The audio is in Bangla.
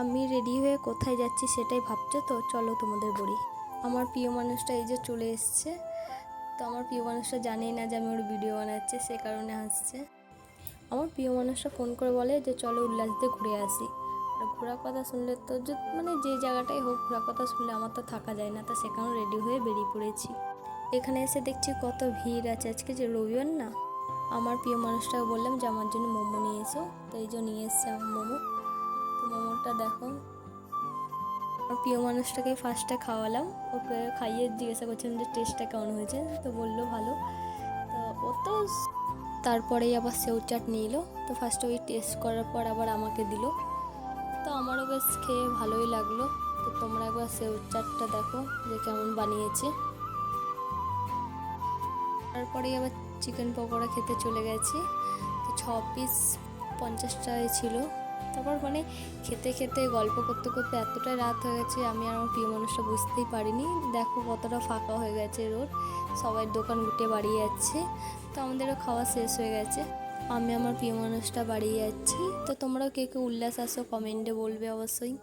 আমি রেডি হয়ে কোথায় যাচ্ছি সেটাই ভাবছো তো, চলো তোমাদের বলি। আমার প্রিয় মানুষটা এই যে চলে এসছে। তো আমার প্রিয় মানুষটা জানেই না যে আমি ওর ভিডিও বানাচ্ছি, সে কারণে হাসছে। আমার প্রিয় মানুষটা ফোন করে বলে যে চলো উল্লাস দিয়ে ঘুরে আসি। আর ঘোরার কথা শুনলে তো মানে যে জায়গাটাই হোক, ঘোরার কথা শুনলে আমার তো থাকা যায় না, তো সেখানে রেডি হয়ে বেরিয়ে পড়েছি। এখানে এসে দেখছি কত ভিড় আছে, আজকে যে রবিবার না। আমার প্রিয় মানুষটাকে বললাম যে আমার জন্য মোমো নিয়ে এসো, তো এই যে নিয়ে এসছে আমার মোমো। তো মোমোটা দেখো, আমার প্রিয় মানুষটাকে ফার্স্টে খাওয়ালাম, ওকে খাইয়ে জিজ্ঞাসা করছিলাম যে টেস্টটা কেমন হয়েছে, তো বললো ভালো। তো ও তো তারপরেই আবার সেউ চাট নিল। তো ফার্স্টে ওই টেস্ট করার পর আবার আমাকে দিল। তো আমারও বেশ খেয়ে ভালোই লাগলো। তো তোমরা একবার সেউ চাটটা দেখো যে কেমন বানিয়েছে। তারপরেই আবার চিকেন পকোড়া খেতে চলে গেছি। তো 6 পিস 50 টাকায় ছিল। তারপর মানে খেতে খেতে গল্প করতে করতে এতটাই রাত হয়ে গেছে, আমি আর আমার প্রিয় মানুষটা বুঝতেই পারিনি। দেখো কতটা ফাঁকা হয়ে গেছে রোড, সবাই দোকান গুটিয়ে বাড়ি যাচ্ছে। তো আমাদেরও খাওয়া শেষ হয়ে গেছে, আমি আমার প্রিয় মানুষটা বাড়ি যাচ্ছি। তো তোমরাও কে কে উল্লাস আসো কমেন্টে বলবে অবশ্যই।